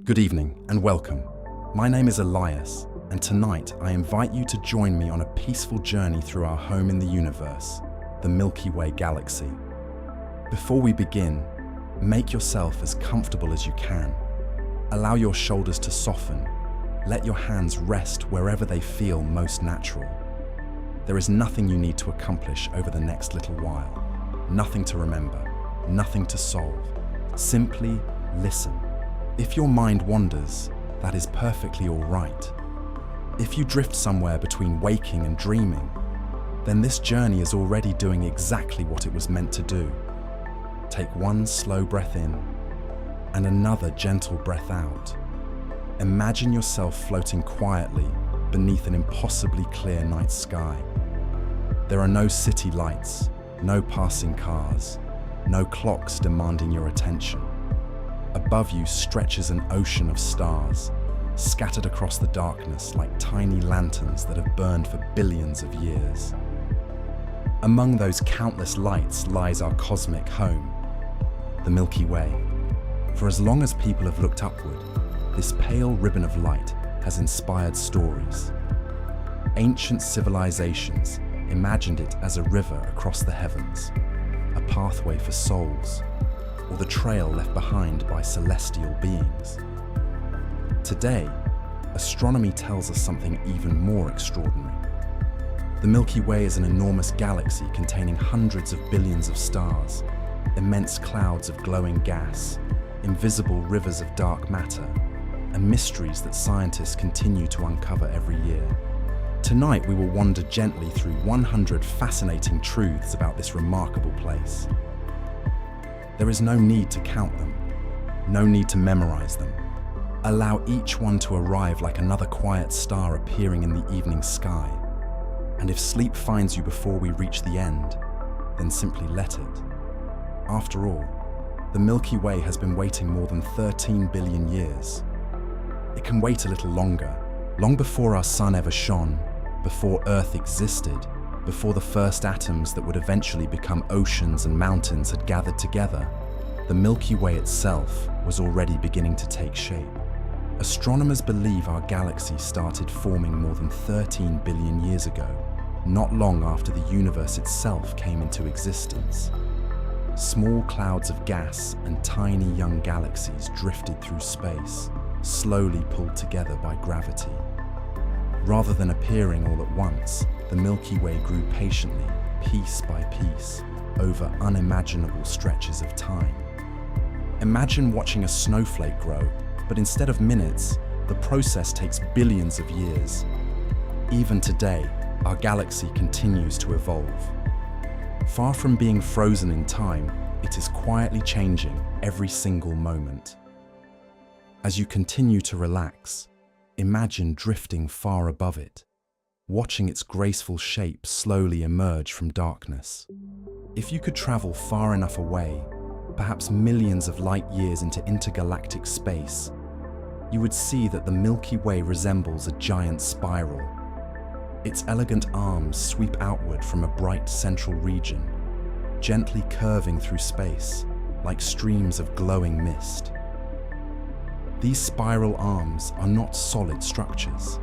Good evening and welcome. My name is Elias, and tonight I invite you to join me on a peaceful journey through our home in the universe, the Milky Way Galaxy. Before we begin, make yourself as comfortable as you can. Allow your shoulders to soften. Let your hands rest wherever they feel most natural. There is nothing you need to accomplish over the next little while. Nothing to remember, nothing to solve. Simply listen. If your mind wanders, that is perfectly all right. If you drift somewhere between waking and dreaming, then this journey is already doing exactly what it was meant to do. Take one slow breath in and another gentle breath out. Imagine yourself floating quietly beneath an impossibly clear night sky. There are no city lights, no passing cars, no clocks demanding your attention. Above you stretches an ocean of stars, scattered across the darkness like tiny lanterns that have burned for billions of years. Among those countless lights lies our cosmic home, the Milky Way. For as long as people have looked upward, this pale ribbon of light has inspired stories. Ancient civilizations imagined it as a river across the heavens, a pathway for souls, or the trail left behind by celestial beings. Today, astronomy tells us something even more extraordinary. The Milky Way is an enormous galaxy containing hundreds of billions of stars, immense clouds of glowing gas, invisible rivers of dark matter, and mysteries that scientists continue to uncover every year. Tonight, we will wander gently through 100 fascinating truths about this remarkable place. There is no need to count them, no need to memorize them. Allow each one to arrive like another quiet star appearing in the evening sky. And if sleep finds you before we reach the end, then simply let it. After all, the Milky Way has been waiting more than 13 billion years. It can wait a little longer, long before our sun ever shone, before Earth existed, before the first atoms that would eventually become oceans and mountains had gathered together. The Milky Way itself was already beginning to take shape. Astronomers believe our galaxy started forming more than 13 billion years ago, not long after the universe itself came into existence. Small clouds of gas and tiny young galaxies drifted through space, slowly pulled together by gravity. Rather than appearing all at once, the Milky Way grew patiently, piece by piece, over unimaginable stretches of time. Imagine watching a snowflake grow, but instead of minutes, the process takes billions of years. Even today, our galaxy continues to evolve. Far from being frozen in time, it is quietly changing every single moment. As you continue to relax, imagine drifting far above it, watching its graceful shape slowly emerge from darkness. If you could travel far enough away, perhaps millions of light years into intergalactic space, you would see that the Milky Way resembles a giant spiral. Its elegant arms sweep outward from a bright central region, gently curving through space like streams of glowing mist. These spiral arms are not solid structures.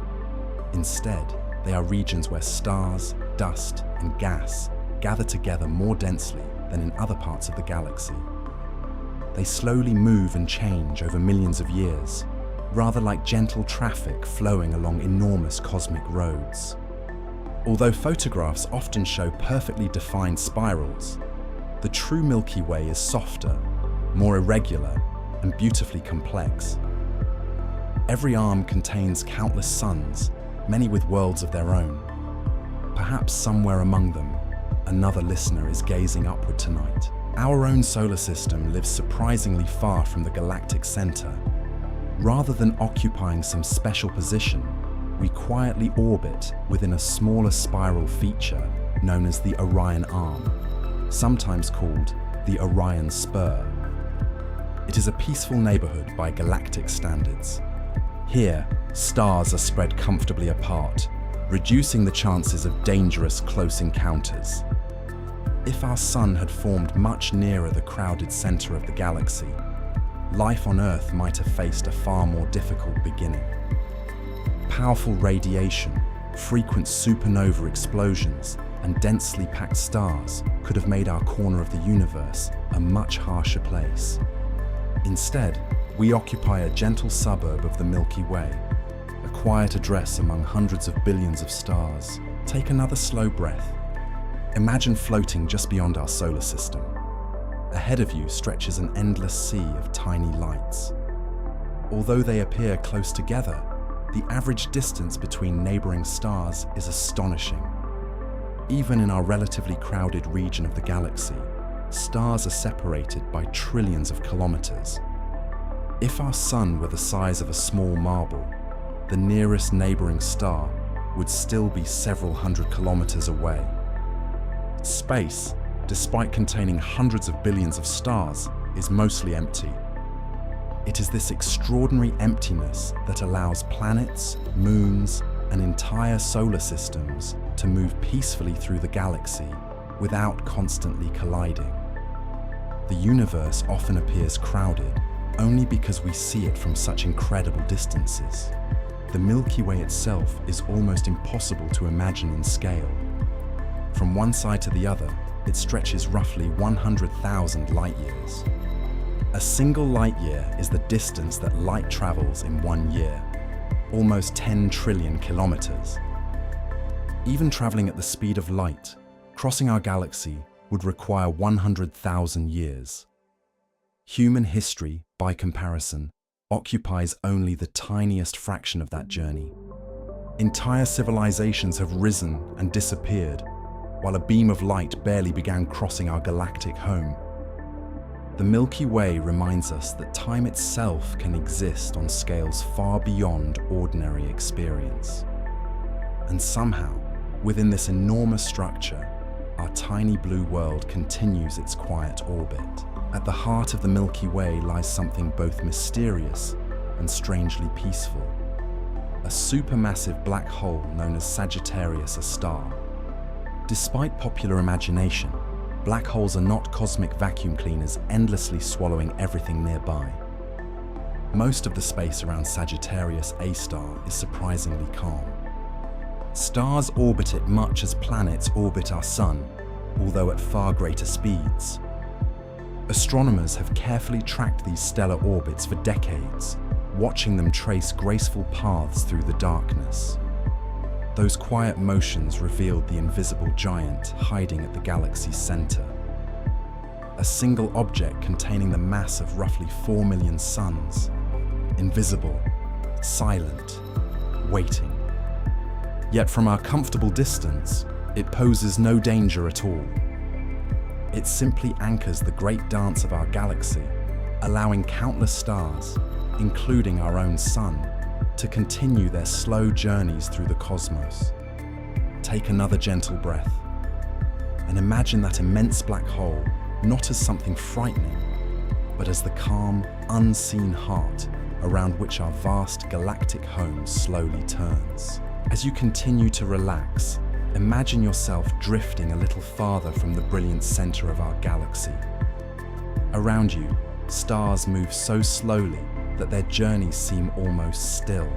Instead, they are regions where stars, dust, and gas gather together more densely than in other parts of the galaxy. They slowly move and change over millions of years, rather like gentle traffic flowing along enormous cosmic roads. Although photographs often show perfectly defined spirals, the true Milky Way is softer, more irregular, and beautifully complex. Every arm contains countless suns, many with worlds of their own. Perhaps somewhere among them, another listener is gazing upward tonight. Our own solar system lives surprisingly far from the galactic center. Rather than occupying some special position, we quietly orbit within a smaller spiral feature known as the Orion Arm, sometimes called the Orion Spur. It is a peaceful neighborhood by galactic standards. Here, stars are spread comfortably apart, reducing the chances of dangerous close encounters. If our sun had formed much nearer the crowded center of the galaxy, life on Earth might have faced a far more difficult beginning. Powerful radiation, frequent supernova explosions, and densely packed stars could have made our corner of the universe a much harsher place. Instead, we occupy a gentle suburb of the Milky Way, a quiet address among hundreds of billions of stars. Take another slow breath. Imagine floating just beyond our solar system. Ahead of you stretches an endless sea of tiny lights. Although they appear close together, the average distance between neighboring stars is astonishing. Even in our relatively crowded region of the galaxy, stars are separated by trillions of kilometers. If our sun were the size of a small marble, the nearest neighboring star would still be several hundred kilometers away. Space, despite containing hundreds of billions of stars, is mostly empty. It is this extraordinary emptiness that allows planets, moons, and entire solar systems to move peacefully through the galaxy without constantly colliding. The universe often appears crowded only because we see it from such incredible distances. The Milky Way itself is almost impossible to imagine in scale. From one side to the other, it stretches roughly 100,000 light-years. A single light-year is the distance that light travels in 1 year, almost 10 trillion kilometers. Even traveling at the speed of light, crossing our galaxy would require 100,000 years. Human history, by comparison, occupies only the tiniest fraction of that journey. Entire civilizations have risen and disappeared, while a beam of light barely began crossing our galactic home. The Milky Way reminds us that time itself can exist on scales far beyond ordinary experience. And somehow, within this enormous structure, our tiny blue world continues its quiet orbit. At the heart of the Milky Way lies something both mysterious and strangely peaceful. A supermassive black hole known as Sagittarius A. Despite popular imagination, black holes are not cosmic vacuum cleaners endlessly swallowing everything nearby. Most of the space around Sagittarius A is surprisingly calm. Stars orbit it much as planets orbit our sun, although at far greater speeds. Astronomers have carefully tracked these stellar orbits for decades, watching them trace graceful paths through the darkness. Those quiet motions revealed the invisible giant hiding at the galaxy's center. A single object containing the mass of roughly 4 million suns. Invisible, silent, waiting. Yet from our comfortable distance, it poses no danger at all. It simply anchors the great dance of our galaxy, allowing countless stars, including our own sun, to continue their slow journeys through the cosmos. Take another gentle breath, and imagine that immense black hole not as something frightening, but as the calm, unseen heart around which our vast galactic home slowly turns. As you continue to relax, imagine yourself drifting a little farther from the brilliant center of our galaxy. Around you, stars move so slowly that their journeys seem almost still.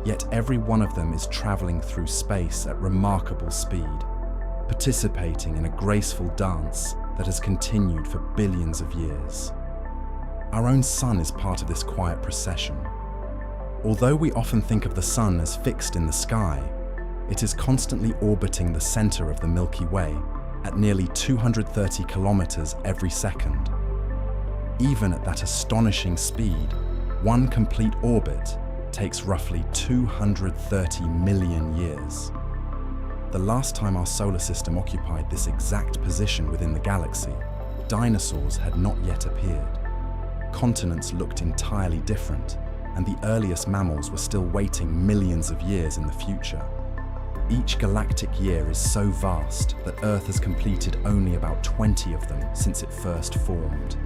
Yet every one of them is traveling through space at remarkable speed, participating in a graceful dance that has continued for billions of years. Our own sun is part of this quiet procession. Although we often think of the sun as fixed in the sky, it is constantly orbiting the center of the Milky Way at nearly 230 kilometers every second. Even at that astonishing speed, one complete orbit takes roughly 230 million years. The last time our solar system occupied this exact position within the galaxy, dinosaurs had not yet appeared. Continents looked entirely different, and the earliest mammals were still waiting millions of years in the future. Each galactic year is so vast that Earth has completed only about 20 of them since it first formed.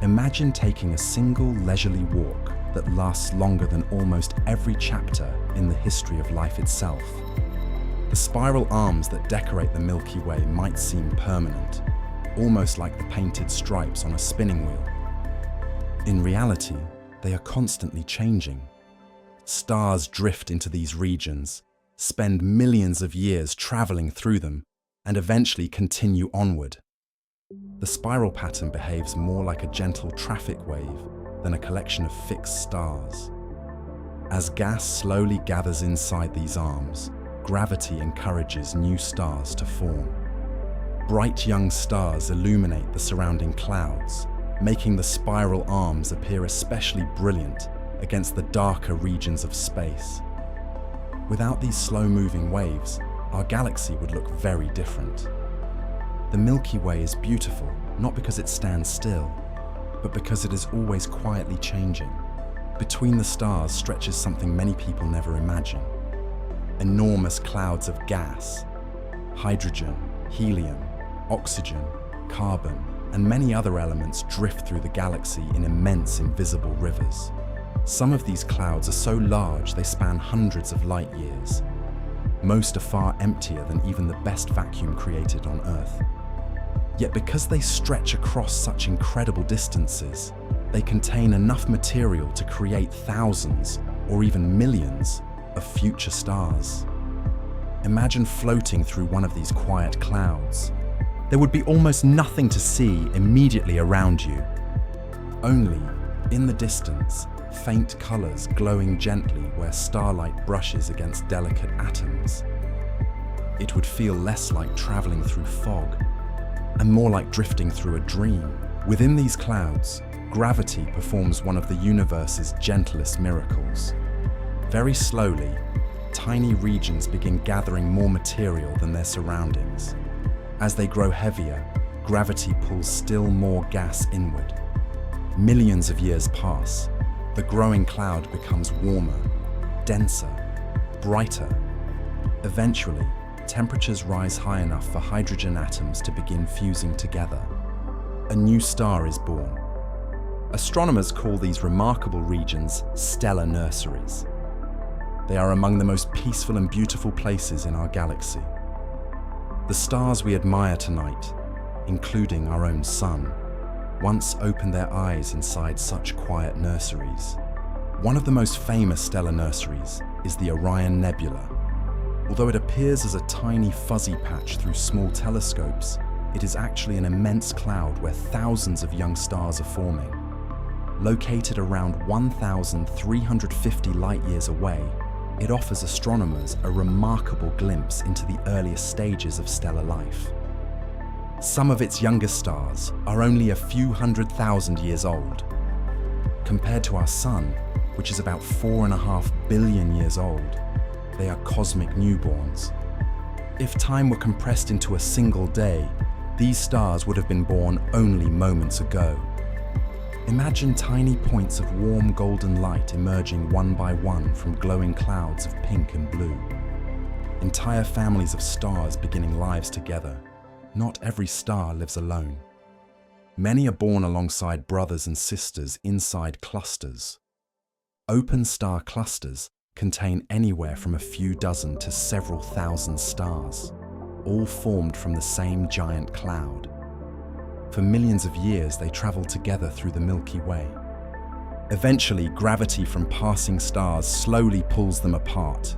Imagine taking a single leisurely walk that lasts longer than almost every chapter in the history of life itself. The spiral arms that decorate the Milky Way might seem permanent, almost like the painted stripes on a spinning wheel. In reality, they are constantly changing. Stars drift into these regions, spend millions of years traveling through them, and eventually continue onward. The spiral pattern behaves more like a gentle traffic wave than a collection of fixed stars. As gas slowly gathers inside these arms, gravity encourages new stars to form. Bright young stars illuminate the surrounding clouds, making the spiral arms appear especially brilliant against the darker regions of space. Without these slow-moving waves, our galaxy would look very different. The Milky Way is beautiful, not because it stands still, but because it is always quietly changing. Between the stars stretches something many people never imagine. Enormous clouds of gas, hydrogen, helium, oxygen, carbon, and many other elements drift through the galaxy in immense invisible rivers. Some of these clouds are so large they span hundreds of light years. Most are far emptier than even the best vacuum created on Earth. Yet because they stretch across such incredible distances, they contain enough material to create thousands or even millions of future stars. Imagine floating through one of these quiet clouds. There would be almost nothing to see immediately around you. Only, in the distance, faint colors glowing gently where starlight brushes against delicate atoms. It would feel less like traveling through fog and more like drifting through a dream. Within these clouds, gravity performs one of the universe's gentlest miracles. Very slowly, tiny regions begin gathering more material than their surroundings. As they grow heavier, gravity pulls still more gas inward. Millions of years pass. The growing cloud becomes warmer, denser, brighter. Eventually, temperatures rise high enough for hydrogen atoms to begin fusing together. A new star is born. Astronomers call these remarkable regions stellar nurseries. They are among the most peaceful and beautiful places in our galaxy. The stars we admire tonight, including our own sun, once opened their eyes inside such quiet nurseries. One of the most famous stellar nurseries is the Orion Nebula. Although it appears as a tiny fuzzy patch through small telescopes, it is actually an immense cloud where thousands of young stars are forming. Located around 1,350 light-years away, it offers astronomers a remarkable glimpse into the earliest stages of stellar life. Some of its youngest stars are only a few 100,000 years old. Compared to our Sun, which is about 4.5 billion years old, they are cosmic newborns. If time were compressed into a single day, these stars would have been born only moments ago. Imagine tiny points of warm golden light emerging one by one from glowing clouds of pink and blue. Entire families of stars beginning lives together. Not every star lives alone. Many are born alongside brothers and sisters inside clusters. Open star clusters contain anywhere from a few dozen to several thousand stars, all formed from the same giant cloud. For millions of years, they travel together through the Milky Way. Eventually, gravity from passing stars slowly pulls them apart.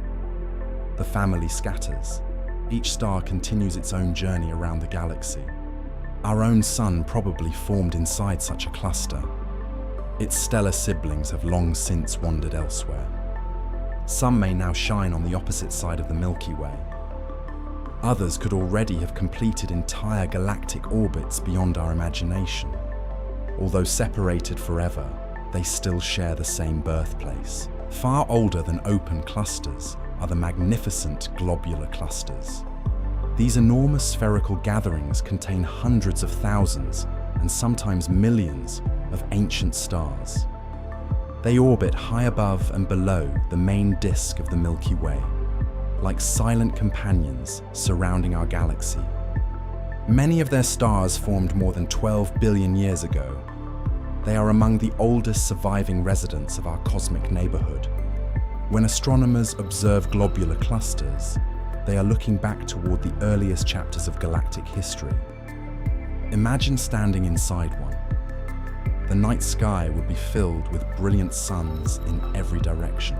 The family scatters. Each star continues its own journey around the galaxy. Our own sun probably formed inside such a cluster. Its stellar siblings have long since wandered elsewhere. Some may now shine on the opposite side of the Milky Way. Others could already have completed entire galactic orbits beyond our imagination. Although separated forever, they still share the same birthplace. Far older than open clusters are the magnificent globular clusters. These enormous spherical gatherings contain hundreds of thousands and sometimes millions of ancient stars. They orbit high above and below the main disk of the Milky Way, like silent companions surrounding our galaxy. Many of their stars formed more than 12 billion years ago. They are among the oldest surviving residents of our cosmic neighborhood. When astronomers observe globular clusters, they are looking back toward the earliest chapters of galactic history. Imagine standing inside one. the night sky would be filled with brilliant suns in every direction.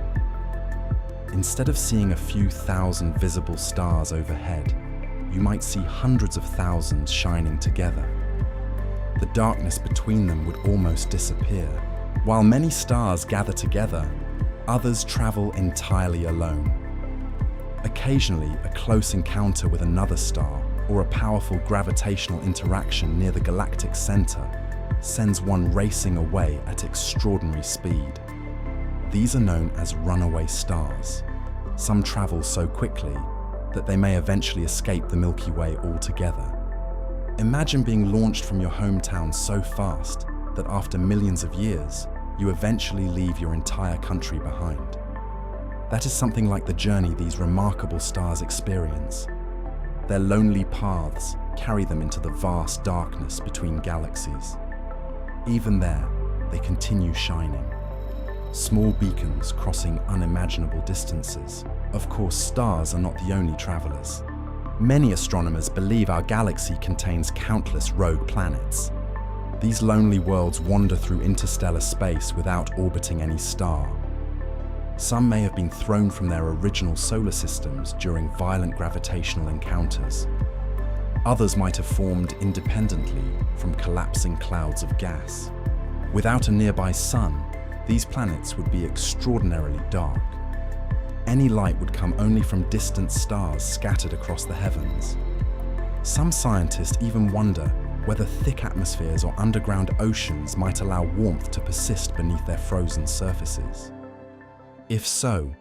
Instead of seeing a few thousand visible stars overhead, you might see hundreds of thousands shining together. The darkness between them would almost disappear. While many stars gather together, others travel entirely alone. Occasionally, a close encounter with another star or a powerful gravitational interaction near the galactic center sends one racing away at extraordinary speed. These are known as runaway stars. Some travel so quickly that they may eventually escape the Milky Way altogether. Imagine being launched from your hometown so fast that after millions of years, you eventually leave your entire country behind. That is something like the journey these remarkable stars experience. Their lonely paths carry them into the vast darkness between galaxies. Even there, they continue shining. Small beacons crossing unimaginable distances. Of course, stars are not the only travelers. Many astronomers believe our galaxy contains countless rogue planets. These lonely worlds wander through interstellar space without orbiting any star. Some may have been thrown from their original solar systems during violent gravitational encounters. Others might have formed independently from collapsing clouds of gas. Without a nearby sun, these planets would be extraordinarily dark. Any light would come only from distant stars scattered across the heavens. Some scientists even wonder whether thick atmospheres or underground oceans might allow warmth to persist beneath their frozen surfaces. If so,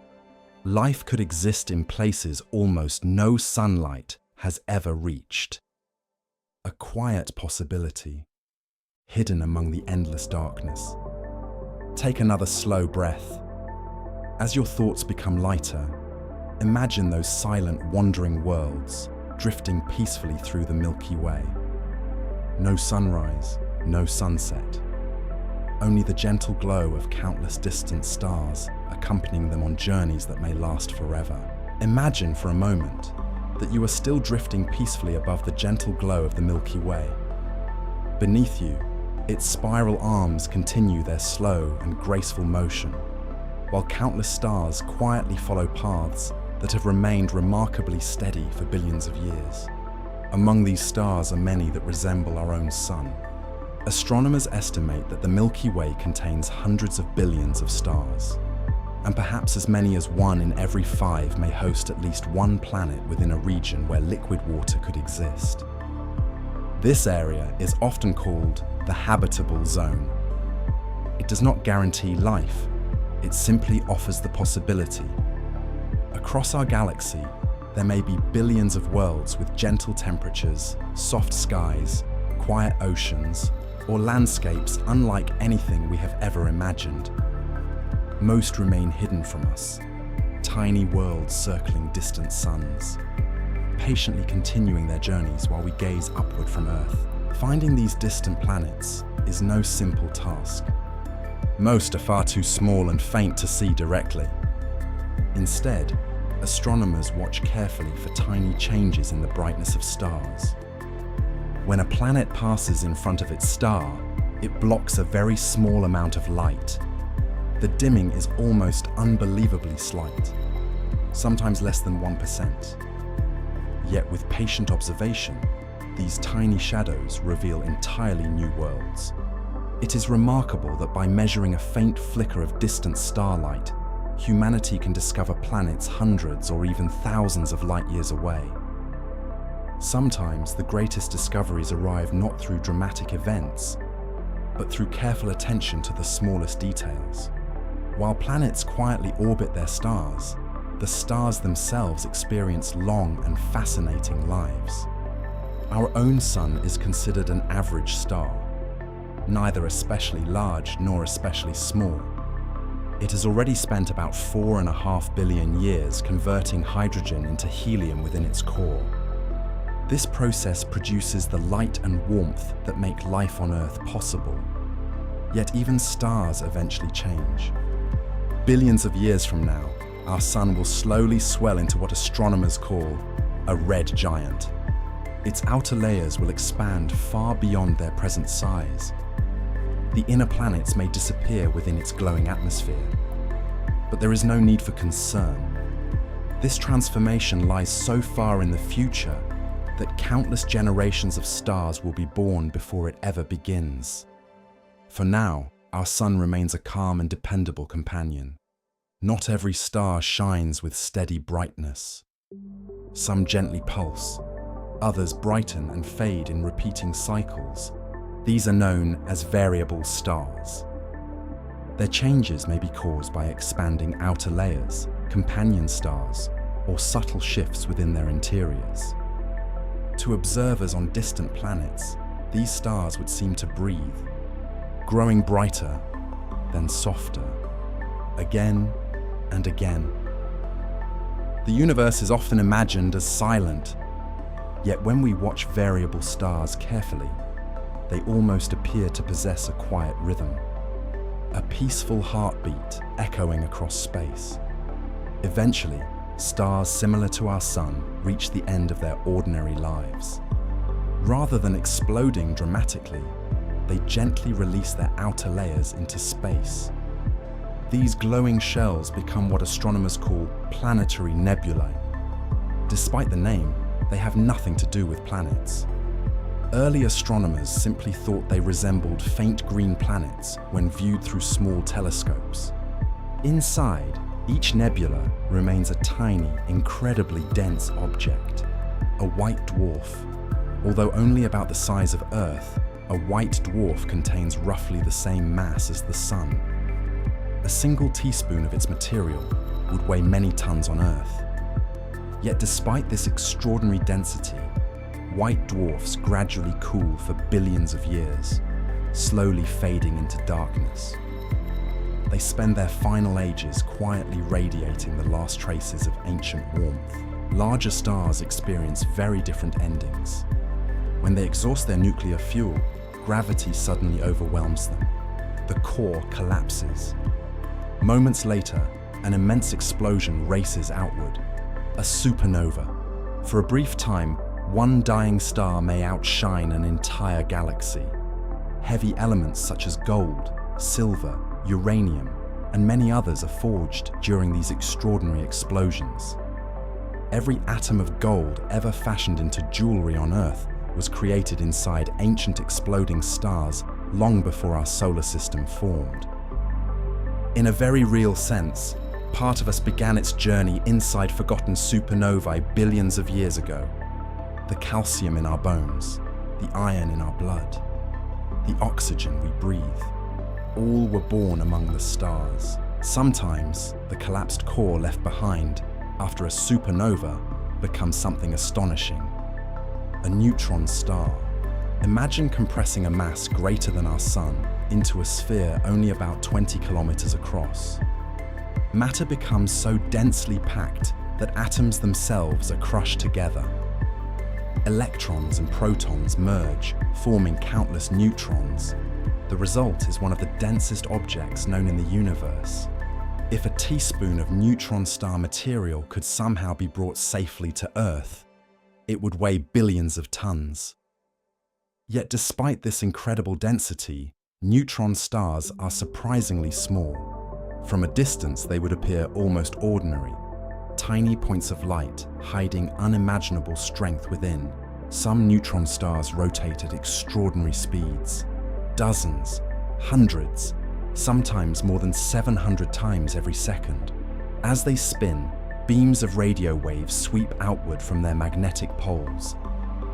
life could exist in places almost no sunlight has ever reached. A quiet possibility, hidden among the endless darkness. Take another slow breath. As your thoughts become lighter, imagine those silent, wandering worlds drifting peacefully through the Milky Way. No sunrise, no sunset. Only the gentle glow of countless distant stars accompanying them on journeys that may last forever. Imagine for a moment that you are still drifting peacefully above the gentle glow of the Milky Way. Beneath you, its spiral arms continue their slow and graceful motion, while countless stars quietly follow paths that have remained remarkably steady for billions of years. Among these stars are many that resemble our own sun. Astronomers estimate that the Milky Way contains hundreds of billions of stars, and perhaps as many as 1 in every 5 may host at least one planet within a region where liquid water could exist. This area is often called the habitable zone. It does not guarantee life, it simply offers the possibility. Across our galaxy, there may be billions of worlds with gentle temperatures, soft skies, quiet oceans, or landscapes unlike anything we have ever imagined. Most remain hidden from us, tiny worlds circling distant suns, patiently continuing their journeys while we gaze upward from Earth. Finding these distant planets is no simple task. Most are far too small and faint to see directly. Instead, astronomers watch carefully for tiny changes in the brightness of stars. When a planet passes in front of its star, it blocks a very small amount of light. The dimming is almost unbelievably slight, sometimes less than 1%. Yet with patient observation, these tiny shadows reveal entirely new worlds. It is remarkable that by measuring a faint flicker of distant starlight, humanity can discover planets hundreds or even thousands of light years away. Sometimes the greatest discoveries arrive not through dramatic events, but through careful attention to the smallest details. While planets quietly orbit their stars, the stars themselves experience long and fascinating lives. Our own sun is considered an average star, neither especially large nor especially small. It has already spent about 4.5 billion years converting hydrogen into helium within its core. This process produces the light and warmth that make life on Earth possible. Yet even stars eventually change. Billions of years from now, our sun will slowly swell into what astronomers call a red giant. Its outer layers will expand far beyond their present size. the inner planets may disappear within its glowing atmosphere. But there is no need for concern. This transformation lies so far in the future that countless generations of stars will be born before it ever begins. For now, our sun remains a calm and dependable companion. Not every star shines with steady brightness. Some gently pulse, others brighten and fade in repeating cycles. These are known as variable stars. Their changes may be caused by expanding outer layers, companion stars, or subtle shifts within their interiors. To observers on distant planets, these stars would seem to breathe, growing brighter, then softer, again and again. The universe is often imagined as silent, yet when we watch variable stars carefully, they almost appear to possess a quiet rhythm, a peaceful heartbeat echoing across space. Eventually, stars similar to our sun reach the end of their ordinary lives. Rather than exploding dramatically, they gently release their outer layers into space. These glowing shells become what astronomers call planetary nebulae. Despite the name, they have nothing to do with planets. Early astronomers simply thought they resembled faint green planets when viewed through small telescopes. Inside, each nebula remains a tiny, incredibly dense object, a white dwarf. Although only about the size of Earth, a white dwarf contains roughly the same mass as the Sun. A single teaspoon of its material would weigh many tons on Earth. Yet despite this extraordinary density, white dwarfs gradually cool for billions of years, slowly fading into darkness. They spend their final ages quietly radiating the last traces of ancient warmth. Larger stars experience very different endings. When they exhaust their nuclear fuel, gravity suddenly overwhelms them. The core collapses. Moments later, an immense explosion races outward, a supernova. For a brief time, one dying star may outshine an entire galaxy. Heavy elements such as gold, silver, uranium, and many others are forged during these extraordinary explosions. Every atom of gold ever fashioned into jewelry on Earth was created inside ancient exploding stars long before our solar system formed. In a very real sense, part of us began its journey inside forgotten supernovae billions of years ago. The calcium in our bones, the iron in our blood, the oxygen we breathe, all were born among the stars. Sometimes the collapsed core left behind after a supernova becomes something astonishing. A neutron star. Imagine compressing a mass greater than our sun into a sphere only about 20 kilometers across. Matter becomes so densely packed that atoms themselves are crushed together. Electrons and protons merge, forming countless neutrons. The result is one of the densest objects known in the universe. If a teaspoon of neutron star material could somehow be brought safely to Earth, it would weigh billions of tons. Yet despite this incredible density, neutron stars are surprisingly small. From a distance, they would appear almost ordinary, tiny points of light hiding unimaginable strength within. Some neutron stars rotate at extraordinary speeds. Dozens, hundreds, sometimes more than 700 times every second. As they spin, beams of radio waves sweep outward from their magnetic poles.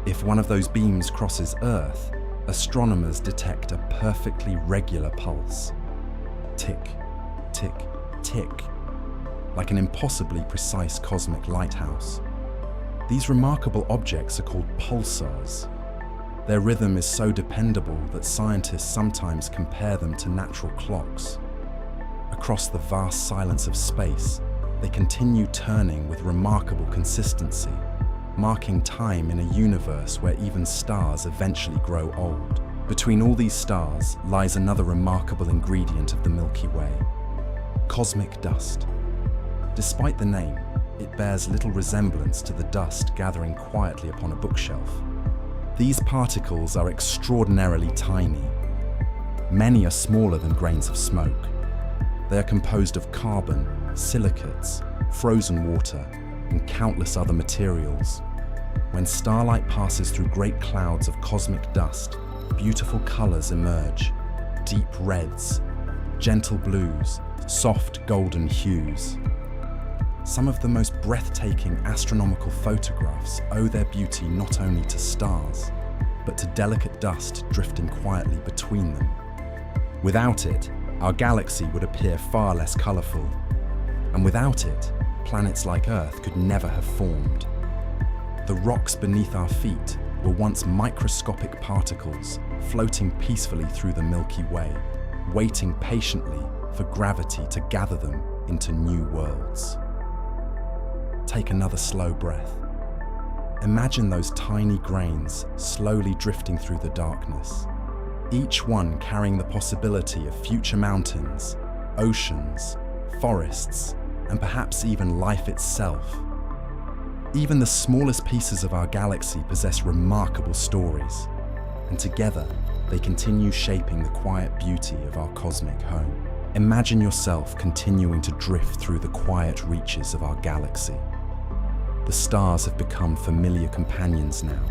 If one of those beams crosses Earth, astronomers detect a perfectly regular pulse. Tick, tick, tick, like an impossibly precise cosmic lighthouse. These remarkable objects are called pulsars. Their rhythm is so dependable that scientists sometimes compare them to natural clocks. Across the vast silence of space, they continue turning with remarkable consistency, marking time in a universe where even stars eventually grow old. Between all these stars lies another remarkable ingredient of the Milky Way: cosmic dust. Despite the name, it bears little resemblance to the dust gathering quietly upon a bookshelf. These particles are extraordinarily tiny. Many are smaller than grains of smoke. They are composed of carbon, silicates, frozen water, and countless other materials. When starlight passes through great clouds of cosmic dust, beautiful colors emerge: deep reds, gentle blues, soft golden hues. Some of the most breathtaking astronomical photographs owe their beauty not only to stars, but to delicate dust drifting quietly between them. Without it, our galaxy would appear far less colorful. And without it, planets like Earth could never have formed. The rocks beneath our feet were once microscopic particles floating peacefully through the Milky Way, waiting patiently for gravity to gather them into new worlds. Take another slow breath. Imagine those tiny grains slowly drifting through the darkness, each one carrying the possibility of future mountains, oceans, forests, and perhaps even life itself. Even the smallest pieces of our galaxy possess remarkable stories, and together they continue shaping the quiet beauty of our cosmic home. Imagine yourself continuing to drift through the quiet reaches of our galaxy. The stars have become familiar companions now,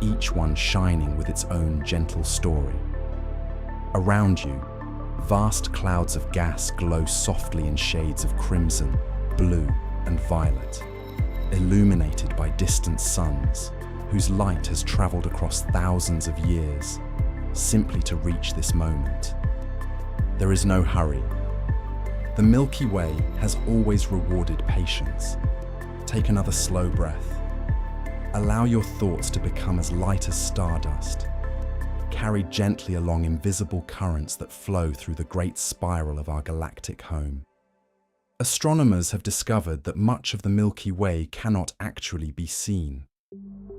each one shining with its own gentle story. Around you, vast clouds of gas glow softly in shades of crimson, blue, and violet, illuminated by distant suns whose light has traveled across thousands of years, simply to reach this moment. There is no hurry. The Milky Way has always rewarded patience. Take another slow breath. Allow your thoughts to become as light as stardust, carried gently along invisible currents that flow through the great spiral of our galactic home. Astronomers have discovered that much of the Milky Way cannot actually be seen.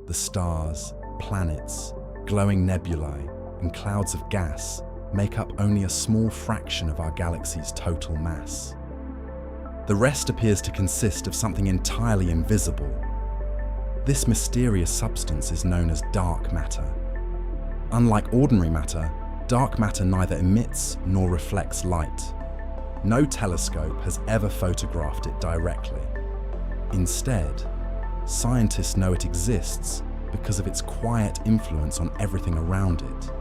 The stars, planets, glowing nebulae, and clouds of gas make up only a small fraction of our galaxy's total mass. The rest appears to consist of something entirely invisible. This mysterious substance is known as dark matter. Unlike ordinary matter, dark matter neither emits nor reflects light. No telescope has ever photographed it directly. Instead, scientists know it exists because of its quiet influence on everything around it.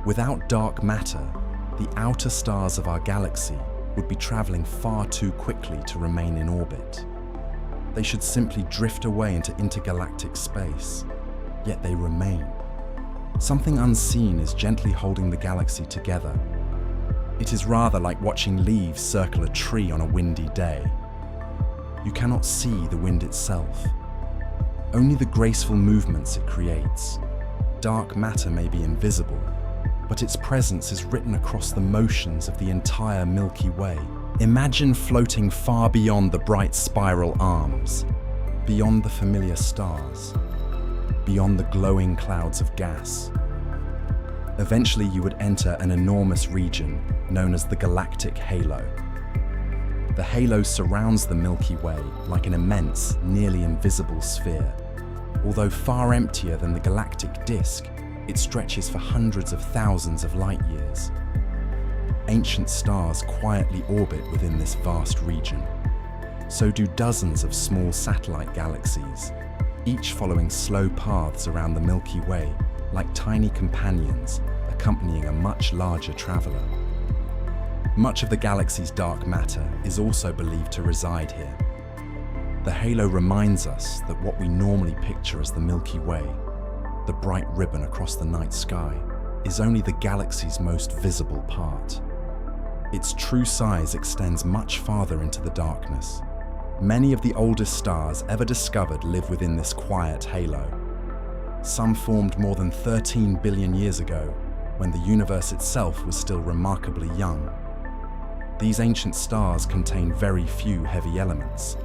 Without dark matter, the outer stars of our galaxy would be traveling far too quickly to remain in orbit. They should simply drift away into intergalactic space, yet they remain. Something unseen is gently holding the galaxy together. It is rather like watching leaves circle a tree on a windy day. You cannot see the wind itself, only the graceful movements it creates. Dark matter may be invisible, but its presence is written across the motions of the entire Milky Way. Imagine floating far beyond the bright spiral arms, beyond the familiar stars, beyond the glowing clouds of gas. Eventually you would enter an enormous region known as the galactic halo. The halo surrounds the Milky Way like an immense, nearly invisible sphere. Although far emptier than the galactic disk, it stretches for hundreds of thousands of light years. Ancient stars quietly orbit within this vast region. So do dozens of small satellite galaxies, each following slow paths around the Milky Way like tiny companions accompanying a much larger traveler. Much of the galaxy's dark matter is also believed to reside here. The halo reminds us that what we normally picture as the Milky Way, the bright ribbon across the night sky, is only the galaxy's most visible part. Its true size extends much farther into the darkness. Many of the oldest stars ever discovered live within this quiet halo. Some formed more than 13 billion years ago, when the universe itself was still remarkably young. These ancient stars contain very few heavy elements.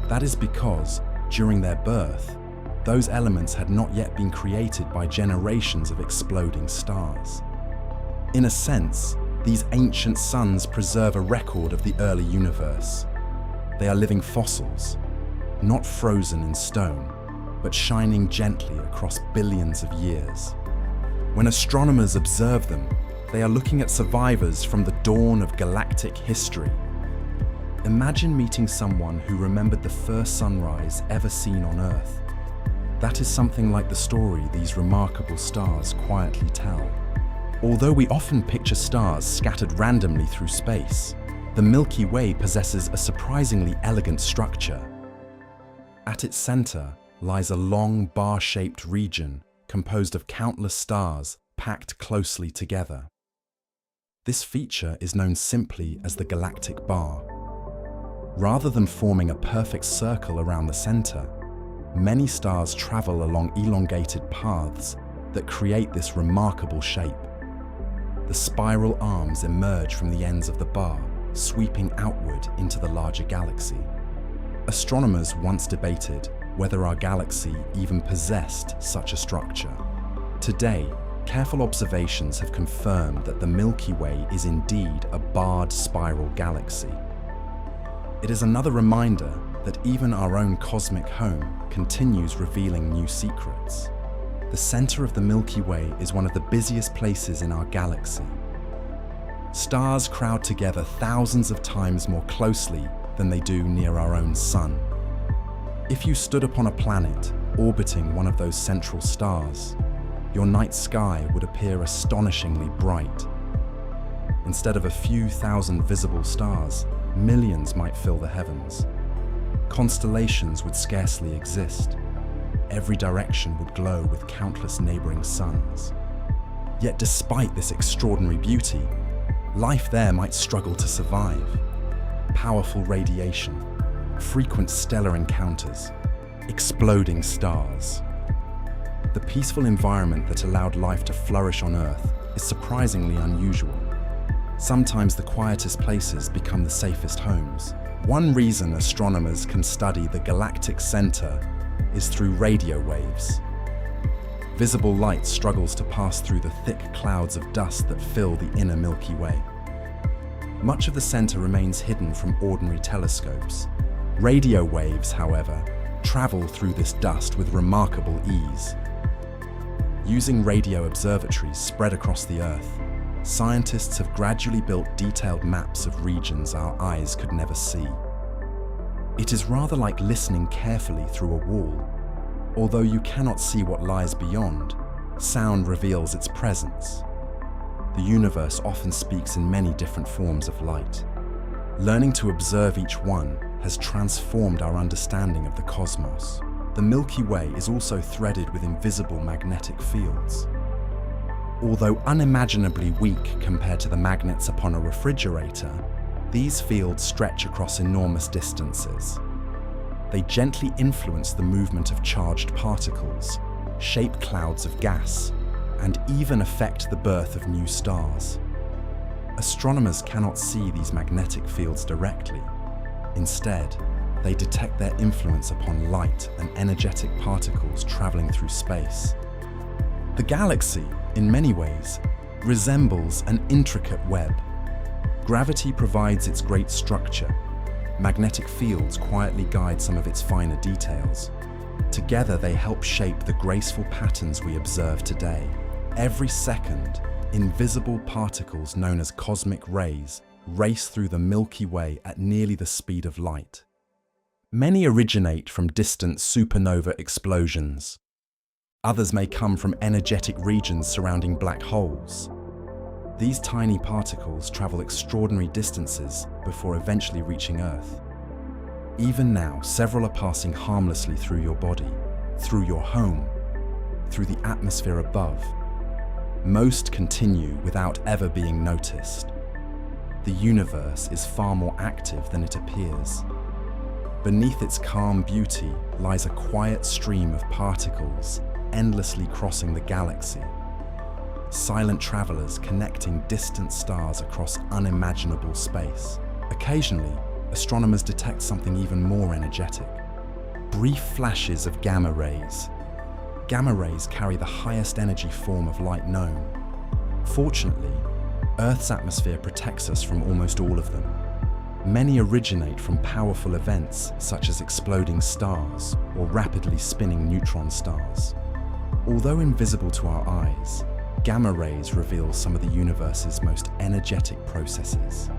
That is because, during their birth, those elements had not yet been created by generations of exploding stars. In a sense, these ancient suns preserve a record of the early universe. They are living fossils, not frozen in stone, but shining gently across billions of years. When astronomers observe them, They are looking at survivors from the dawn of galactic history. Imagine meeting someone who remembered the first sunrise ever seen on Earth. That is something like the story these remarkable stars quietly tell. Although we often picture stars scattered randomly through space, the Milky Way possesses a surprisingly elegant structure. At its center lies a long bar-shaped region composed of countless stars packed closely together. This feature is known simply as the galactic bar. Rather than forming a perfect circle around the center, many stars travel along elongated paths that create this remarkable shape. The spiral arms emerge from the ends of the bar, sweeping outward into the larger galaxy. Astronomers once debated whether our galaxy even possessed such a structure. Today, careful observations have confirmed that the Milky Way is indeed a barred spiral galaxy. It is another reminder that even our own cosmic home continues revealing new secrets. The center of the Milky Way is one of the busiest places in our galaxy. Stars crowd together thousands of times more closely than they do near our own sun. If you stood upon a planet orbiting one of those central stars, your night sky would appear astonishingly bright. Instead of a few thousand visible stars, millions might fill the heavens. Constellations would scarcely exist. Every direction would glow with countless neighboring suns. Yet despite this extraordinary beauty, life there might struggle to survive. Powerful radiation, frequent stellar encounters, exploding stars. The peaceful environment that allowed life to flourish on Earth is surprisingly unusual. Sometimes the quietest places become the safest homes. One reason astronomers can study the galactic center is through radio waves. Visible light struggles to pass through the thick clouds of dust that fill the inner Milky Way. Much of the center remains hidden from ordinary telescopes. Radio waves, however, travel through this dust with remarkable ease. Using radio observatories spread across the Earth, scientists have gradually built detailed maps of regions our eyes could never see. It is rather like listening carefully through a wall. Although you cannot see what lies beyond, sound reveals its presence. The universe often speaks in many different forms of light. Learning to observe each one has transformed our understanding of the cosmos. The Milky Way is also threaded with invisible magnetic fields. Although unimaginably weak compared to the magnets upon a refrigerator, these fields stretch across enormous distances. They gently influence the movement of charged particles, shape clouds of gas, and even affect the birth of new stars. Astronomers cannot see these magnetic fields directly. Instead, they detect their influence upon light and energetic particles traveling through space. The galaxy, in many ways, resembles an intricate web. Gravity provides its great structure. Magnetic fields quietly guide some of its finer details. Together, they help shape the graceful patterns we observe today. Every second, invisible particles known as cosmic rays race through the Milky Way at nearly the speed of light. Many originate from distant supernova explosions. Others may come from energetic regions surrounding black holes. These tiny particles travel extraordinary distances before eventually reaching Earth. Even now, several are passing harmlessly through your body, through your home, through the atmosphere above. Most continue without ever being noticed. The universe is far more active than it appears. Beneath its calm beauty lies a quiet stream of particles endlessly crossing the galaxy. Silent travelers connecting distant stars across unimaginable space. Occasionally, astronomers detect something even more energetic. Brief flashes of gamma rays. Gamma rays carry the highest energy form of light known. Fortunately, Earth's atmosphere protects us from almost all of them. Many originate from powerful events such as exploding stars or rapidly spinning neutron stars. Although invisible to our eyes, gamma rays reveal some of the universe's most energetic processes.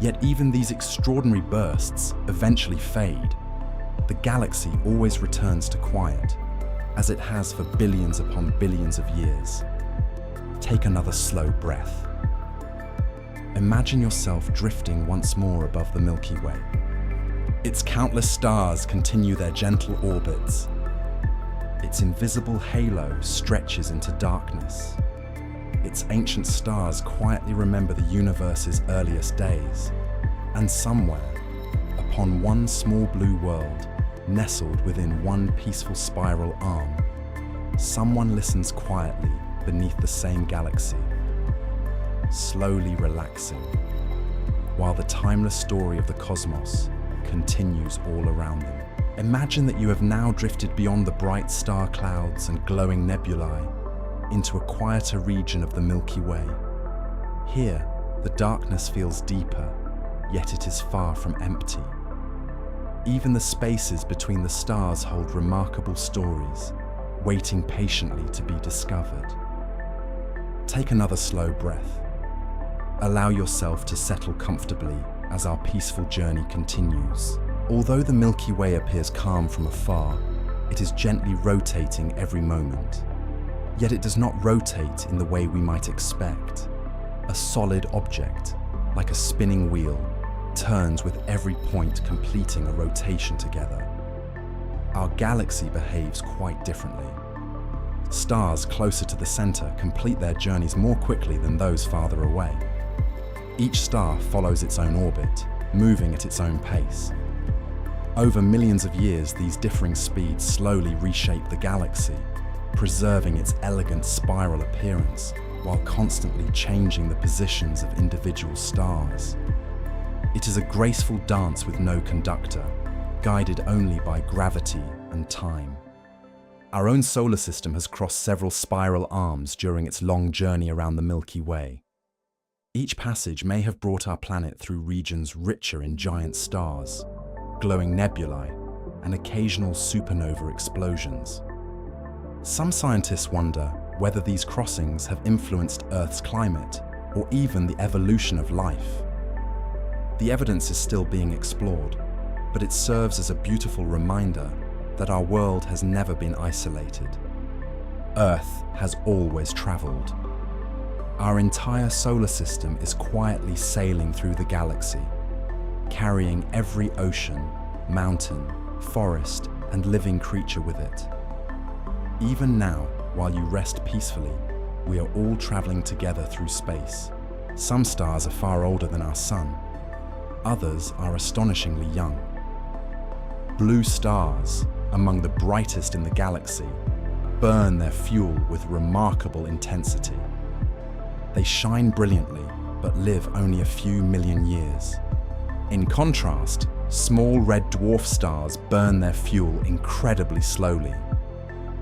Yet even these extraordinary bursts eventually fade. The galaxy always returns to quiet, as it has for billions upon billions of years. Take another slow breath. Imagine yourself drifting once more above the Milky Way. Its countless stars continue their gentle orbits. Its invisible halo stretches into darkness. Its ancient stars quietly remember the universe's earliest days. And somewhere, upon one small blue world, nestled within one peaceful spiral arm, someone listens quietly beneath the same galaxy, slowly relaxing, while the timeless story of the cosmos continues all around them. Imagine that you have now drifted beyond the bright star clouds and glowing nebulae into a quieter region of the Milky Way. Here, the darkness feels deeper, yet it is far from empty. Even the spaces between the stars hold remarkable stories, waiting patiently to be discovered. Take another slow breath. Allow yourself to settle comfortably as our peaceful journey continues. Although the Milky Way appears calm from afar, it is gently rotating every moment. Yet it does not rotate in the way we might expect. A solid object, like a spinning wheel, turns with every point completing a rotation together. Our galaxy behaves quite differently. Stars closer to the center complete their journeys more quickly than those farther away. Each star follows its own orbit, moving at its own pace. Over millions of years, these differing speeds slowly reshape the galaxy, preserving its elegant spiral appearance while constantly changing the positions of individual stars. It is a graceful dance with no conductor, guided only by gravity and time. Our own solar system has crossed several spiral arms during its long journey around the Milky Way. Each passage may have brought our planet through regions richer in giant stars, glowing nebulae, and occasional supernova explosions. Some scientists wonder whether these crossings have influenced Earth's climate or even the evolution of life. The evidence is still being explored, but it serves as a beautiful reminder that our world has never been isolated. Earth has always traveled. Our entire solar system is quietly sailing through the galaxy, carrying every ocean, mountain, forest, and living creature with it. Even now, while you rest peacefully, we are all traveling together through space. Some stars are far older than our sun. Others are astonishingly young. Blue stars, among the brightest in the galaxy, burn their fuel with remarkable intensity. They shine brilliantly, but live only a few million years. In contrast, small red dwarf stars burn their fuel incredibly slowly.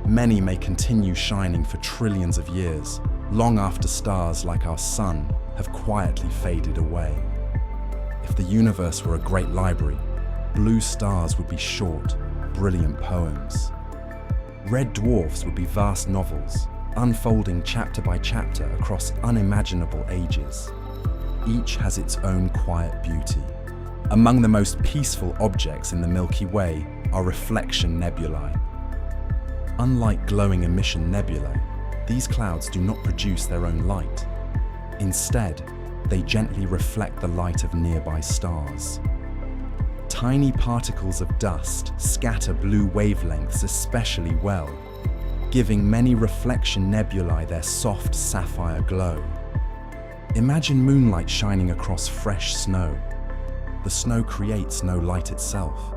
Many may continue shining for trillions of years, long after stars like our sun have quietly faded away. If the universe were a great library, blue stars would be short, brilliant poems. Red dwarfs would be vast novels, unfolding chapter by chapter across unimaginable ages. Each has its own quiet beauty. Among the most peaceful objects in the Milky Way are reflection nebulae. Unlike glowing emission nebulae, these clouds do not produce their own light. Instead, they gently reflect the light of nearby stars. Tiny particles of dust scatter blue wavelengths especially well, giving many reflection nebulae their soft sapphire glow. Imagine moonlight shining across fresh snow. The snow creates no light itself.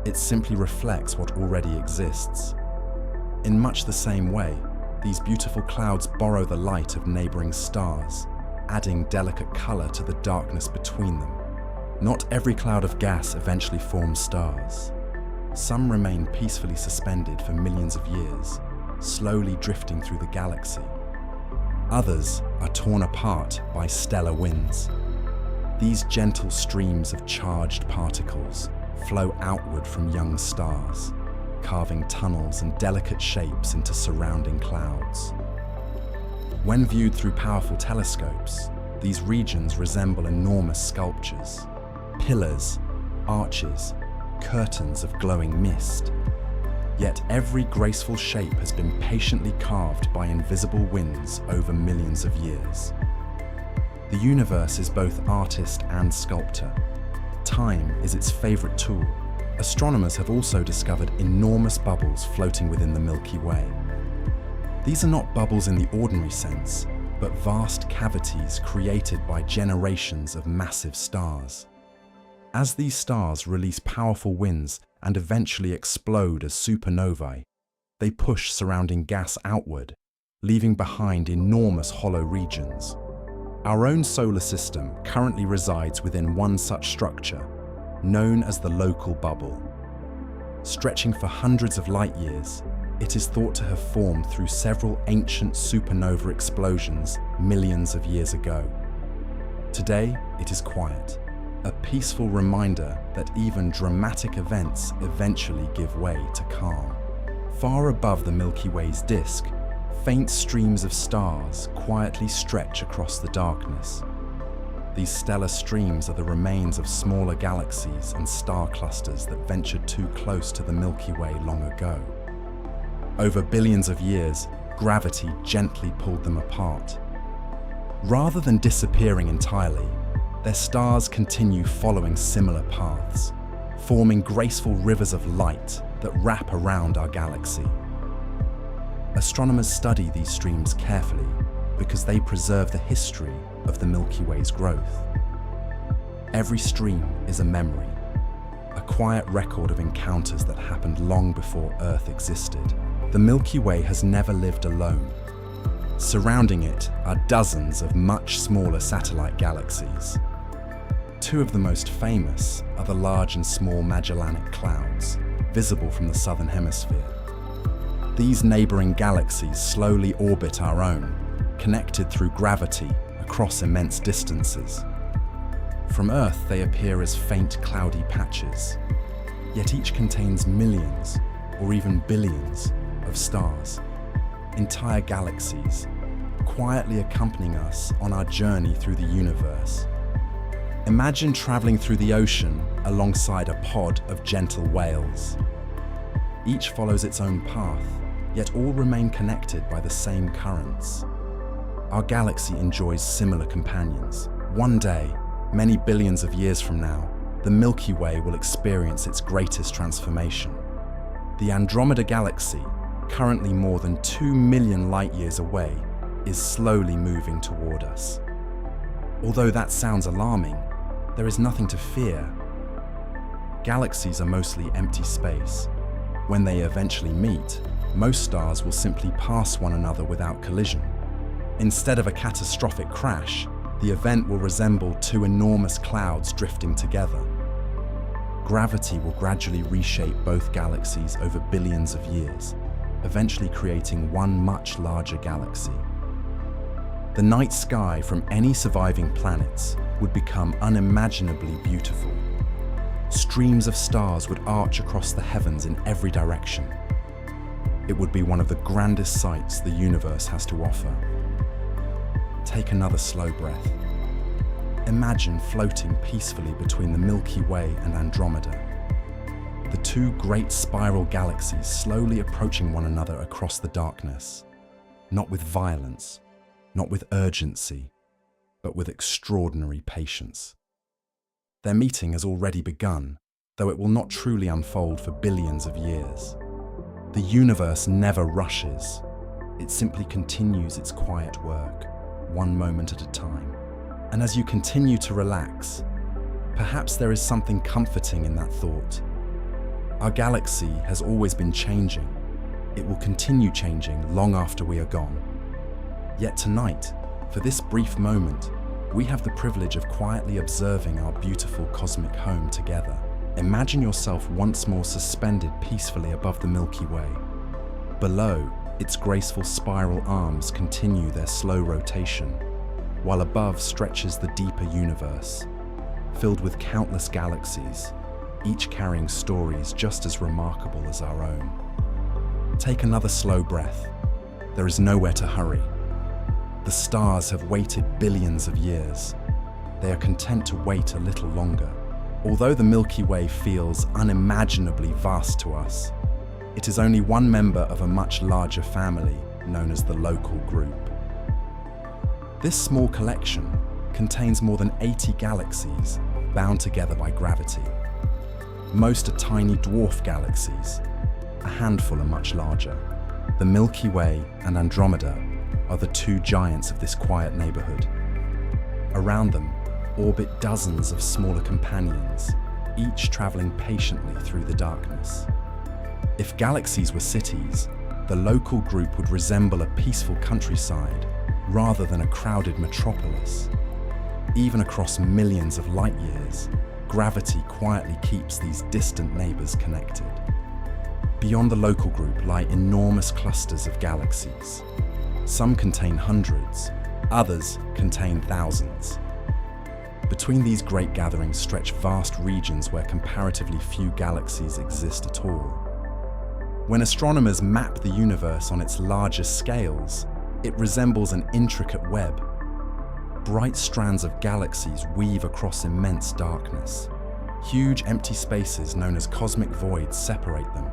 It simply reflects what already exists. In much the same way, these beautiful clouds borrow the light of neighboring stars, adding delicate color to the darkness between them. Not every cloud of gas eventually forms stars. Some remain peacefully suspended for millions of years, slowly drifting through the galaxy. Others are torn apart by stellar winds. These gentle streams of charged particles flow outward from young stars, carving tunnels and delicate shapes into surrounding clouds. When viewed through powerful telescopes, these regions resemble enormous sculptures, pillars, arches, curtains of glowing mist. Yet every graceful shape has been patiently carved by invisible winds over millions of years. The universe is both artist and sculptor. Time is its favorite tool. Astronomers have also discovered enormous bubbles floating within the Milky Way. These are not bubbles in the ordinary sense, but vast cavities created by generations of massive stars. As these stars release powerful winds and eventually explode as supernovae, they push surrounding gas outward, leaving behind enormous hollow regions. Our own solar system currently resides within one such structure, known as the local bubble. Stretching for hundreds of light years, it is thought to have formed through several ancient supernova explosions millions of years ago. Today, it is quiet, a peaceful reminder that even dramatic events eventually give way to calm. Far above the Milky Way's disk, faint streams of stars quietly stretch across the darkness. These stellar streams are the remains of smaller galaxies and star clusters that ventured too close to the Milky Way long ago. Over billions of years, gravity gently pulled them apart. Rather than disappearing entirely, their stars continue following similar paths, forming graceful rivers of light that wrap around our galaxy. Astronomers study these streams carefully because they preserve the history of the Milky Way's growth. Every stream is a memory, a quiet record of encounters that happened long before Earth existed. The Milky Way has never lived alone. Surrounding it are dozens of much smaller satellite galaxies. Two of the most famous are the Large and Small Magellanic Clouds, visible from the southern hemisphere. These neighboring galaxies slowly orbit our own, connected through gravity across immense distances. From Earth, they appear as faint cloudy patches, yet each contains millions, or even billions, of stars, entire galaxies, quietly accompanying us on our journey through the universe. Imagine traveling through the ocean alongside a pod of gentle whales. Each follows its own path, yet all remain connected by the same currents. Our galaxy enjoys similar companions. One day, many billions of years from now, the Milky Way will experience its greatest transformation. The Andromeda Galaxy, currently more than 2 million light-years away, is slowly moving toward us. Although that sounds alarming, there is nothing to fear. Galaxies are mostly empty space. When they eventually meet, most stars will simply pass one another without collision. Instead of a catastrophic crash, the event will resemble two enormous clouds drifting together. Gravity will gradually reshape both galaxies over billions of years, eventually creating one much larger galaxy. The night sky from any surviving planets would become unimaginably beautiful. Streams of stars would arch across the heavens in every direction. It would be one of the grandest sights the universe has to offer. Take another slow breath. Imagine floating peacefully between the Milky Way and Andromeda. The two great spiral galaxies slowly approaching one another across the darkness, not with violence, not with urgency, but with extraordinary patience. Their meeting has already begun, though it will not truly unfold for billions of years. The universe never rushes. It simply continues its quiet work, one moment at a time. And as you continue to relax, perhaps there is something comforting in that thought. Our galaxy has always been changing. It will continue changing long after we are gone. Yet tonight, for this brief moment, we have the privilege of quietly observing our beautiful cosmic home together. Imagine yourself once more suspended peacefully above the Milky Way. Below, its graceful spiral arms continue their slow rotation, while above stretches the deeper universe, filled with countless galaxies, each carrying stories just as remarkable as our own. Take another slow breath. There is nowhere to hurry. The stars have waited billions of years. They are content to wait a little longer. Although the Milky Way feels unimaginably vast to us, it is only one member of a much larger family known as the local group. This small collection contains more than 80 galaxies bound together by gravity. Most are tiny dwarf galaxies. A handful are much larger. The Milky Way and Andromeda are the two giants of this quiet neighborhood. Around them orbit dozens of smaller companions, each traveling patiently through the darkness. If galaxies were cities, the local group would resemble a peaceful countryside rather than a crowded metropolis. Even across millions of light years, gravity quietly keeps these distant neighbors connected. Beyond the local group lie enormous clusters of galaxies. Some contain hundreds, others contain thousands. Between these great gatherings stretch vast regions where comparatively few galaxies exist at all. When astronomers map the universe on its largest scales, it resembles an intricate web. Bright strands of galaxies weave across immense darkness. Huge empty spaces known as cosmic voids separate them.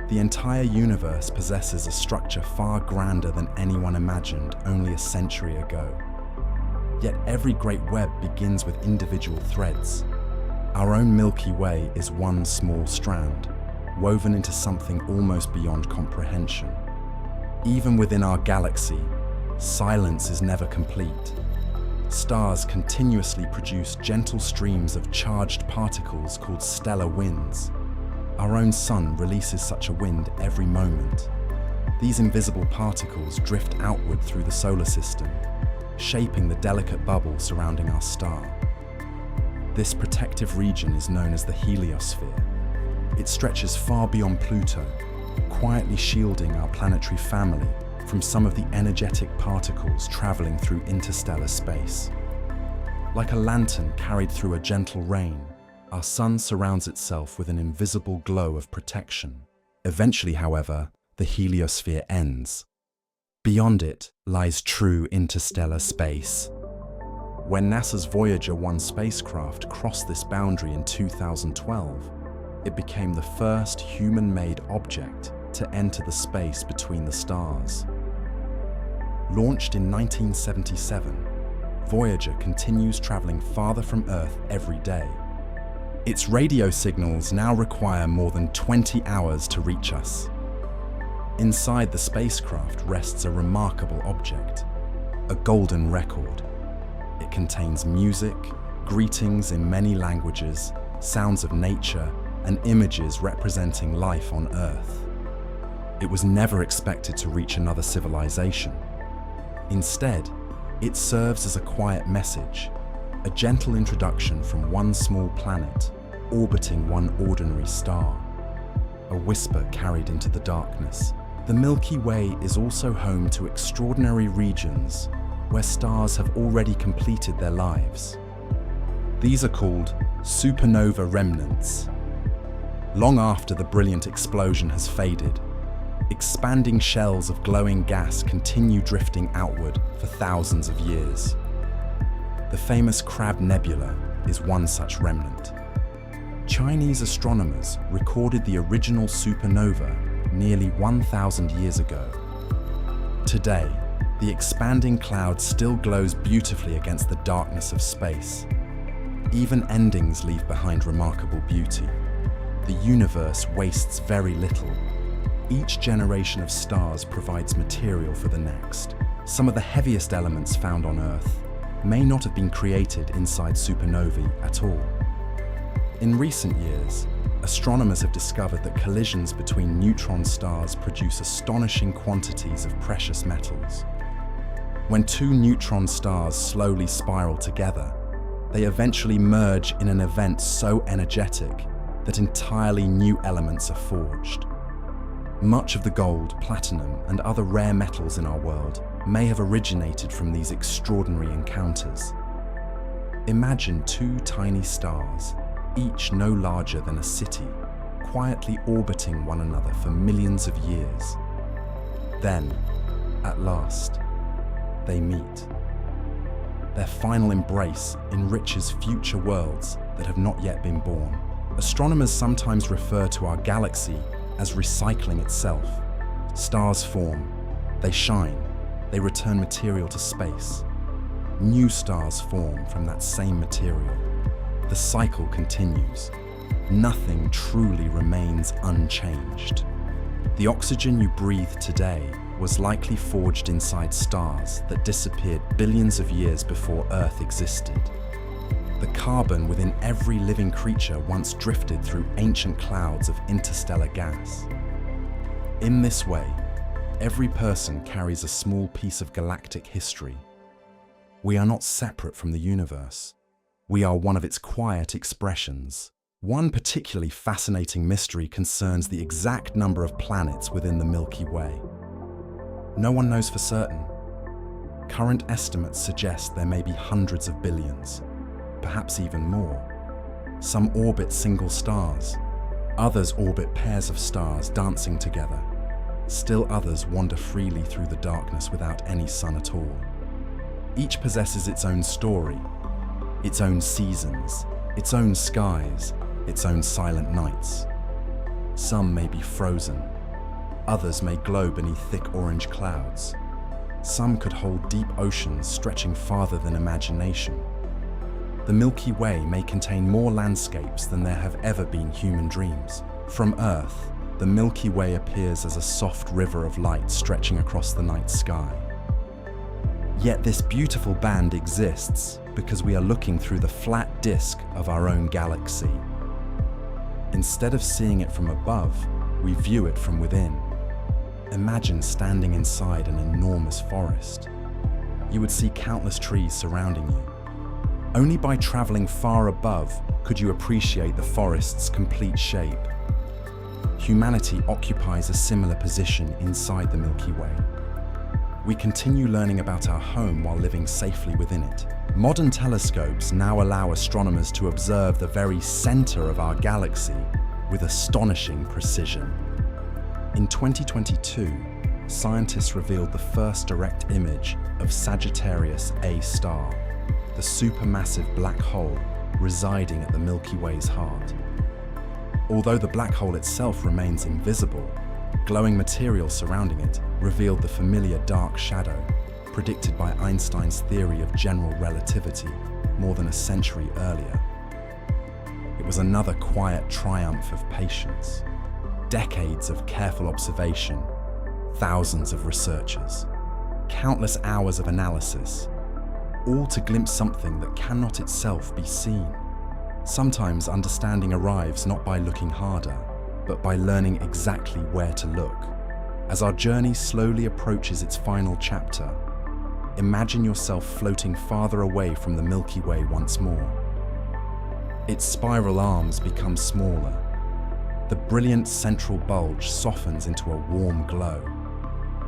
The entire universe possesses a structure far grander than anyone imagined only a century ago. Yet every great web begins with individual threads. Our own Milky Way is one small strand, woven into something almost beyond comprehension. Even within our galaxy, silence is never complete. Stars continuously produce gentle streams of charged particles called stellar winds. Our own sun releases such a wind every moment. These invisible particles drift outward through the solar system, shaping the delicate bubble surrounding our star. This protective region is known as the heliosphere. It stretches far beyond Pluto, quietly shielding our planetary family from some of the energetic particles traveling through interstellar space. Like a lantern carried through a gentle rain, our sun surrounds itself with an invisible glow of protection. Eventually, however, the heliosphere ends. Beyond it lies true interstellar space. When NASA's Voyager 1 spacecraft crossed this boundary in 2012, it became the first human-made object to enter the space between the stars. Launched in 1977, Voyager continues traveling farther from Earth every day. Its radio signals now require more than 20 hours to reach us. Inside the spacecraft rests a remarkable object, a golden record. It contains music, greetings in many languages, sounds of nature, and images representing life on Earth. It was never expected to reach another civilization. Instead, it serves as a quiet message, a gentle introduction from one small planet orbiting one ordinary star. A whisper carried into the darkness. The Milky Way is also home to extraordinary regions where stars have already completed their lives. These are called supernova remnants. Long after the brilliant explosion has faded, expanding shells of glowing gas continue drifting outward for thousands of years. The famous Crab Nebula is one such remnant. Chinese astronomers recorded the original supernova nearly 1,000 years ago. Today, the expanding cloud still glows beautifully against the darkness of space. Even endings leave behind remarkable beauty. The universe wastes very little. Each generation of stars provides material for the next. Some of the heaviest elements found on Earth may not have been created inside supernovae at all. In recent years, astronomers have discovered that collisions between neutron stars produce astonishing quantities of precious metals. When two neutron stars slowly spiral together, they eventually merge in an event so energetic that entirely new elements are forged. Much of the gold, platinum, and other rare metals in our world may have originated from these extraordinary encounters. Imagine two tiny stars, each no larger than a city, quietly orbiting one another for millions of years. Then, at last, they meet. Their final embrace enriches future worlds that have not yet been born. Astronomers sometimes refer to our galaxy as recycling itself. Stars form, they shine, they return material to space. New stars form from that same material. The cycle continues. Nothing truly remains unchanged. The oxygen you breathe today was likely forged inside stars that disappeared billions of years before Earth existed. The carbon within every living creature once drifted through ancient clouds of interstellar gas. In this way, every person carries a small piece of galactic history. We are not separate from the universe. We are one of its quiet expressions. One particularly fascinating mystery concerns the exact number of planets within the Milky Way. No one knows for certain. Current estimates suggest there may be hundreds of billions, perhaps even more. Some orbit single stars. Others orbit pairs of stars dancing together. Still others wander freely through the darkness without any sun at all. Each possesses its own story, its own seasons, its own skies, its own silent nights. Some may be frozen. Others may glow beneath thick orange clouds. Some could hold deep oceans stretching farther than imagination. The Milky Way may contain more landscapes than there have ever been human dreams. From Earth, the Milky Way appears as a soft river of light stretching across the night sky. Yet this beautiful band exists because we are looking through the flat disk of our own galaxy. Instead of seeing it from above, we view it from within. Imagine standing inside an enormous forest. You would see countless trees surrounding you. Only by traveling far above could you appreciate the forest's complete shape. Humanity occupies a similar position inside the Milky Way. We continue learning about our home while living safely within it. Modern telescopes now allow astronomers to observe the very center of our galaxy with astonishing precision. In 2022, scientists revealed the first direct image of Sagittarius A star, the supermassive black hole residing at the Milky Way's heart. Although the black hole itself remains invisible, glowing material surrounding it revealed the familiar dark shadow predicted by Einstein's theory of general relativity more than a century earlier. It was another quiet triumph of patience. Decades of careful observation, thousands of researchers, countless hours of analysis, all to glimpse something that cannot itself be seen. Sometimes understanding arrives not by looking harder, but by learning exactly where to look. As our journey slowly approaches its final chapter, imagine yourself floating farther away from the Milky Way once more. Its spiral arms become smaller. The brilliant central bulge softens into a warm glow.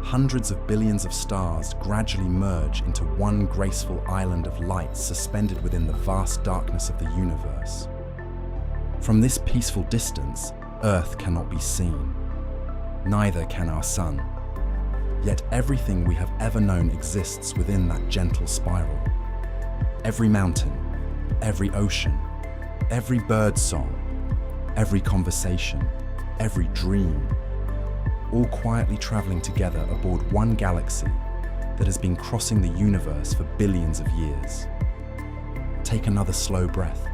Hundreds of billions of stars gradually merge into one graceful island of light suspended within the vast darkness of the universe. From this peaceful distance, Earth cannot be seen. Neither can our sun. Yet everything we have ever known exists within that gentle spiral. Every mountain, every ocean, every bird song, every conversation, every dream, all quietly traveling together aboard one galaxy that has been crossing the universe for billions of years. Take another slow breath.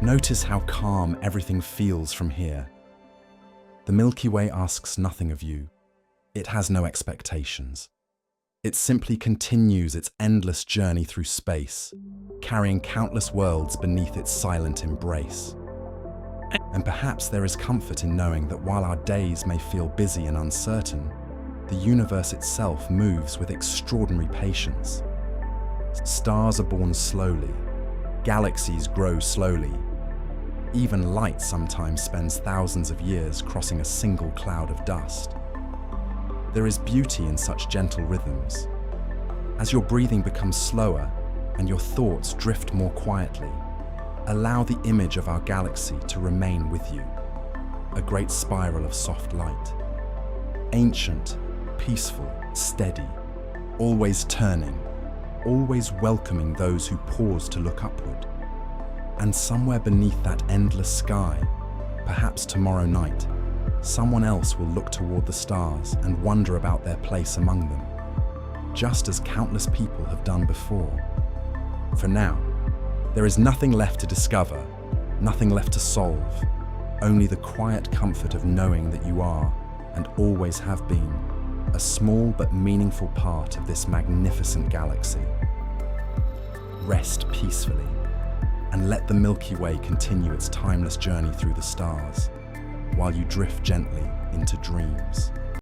Notice how calm everything feels from here. The Milky Way asks nothing of you. It has no expectations. It simply continues its endless journey through space, carrying countless worlds beneath its silent embrace. And perhaps there is comfort in knowing that while our days may feel busy and uncertain, the universe itself moves with extraordinary patience. Stars are born slowly. Galaxies grow slowly. Even light sometimes spends thousands of years crossing a single cloud of dust. There is beauty in such gentle rhythms. As your breathing becomes slower and your thoughts drift more quietly, allow the image of our galaxy to remain with you, a great spiral of soft light. Ancient, peaceful, steady, always turning, always welcoming those who pause to look upward. And somewhere beneath that endless sky, perhaps tomorrow night, someone else will look toward the stars and wonder about their place among them, just as countless people have done before. For now, there is nothing left to discover, nothing left to solve, only the quiet comfort of knowing that you are, and always have been, a small but meaningful part of this magnificent galaxy. Rest peacefully, and let the Milky Way continue its timeless journey through the stars, while you drift gently into dreams.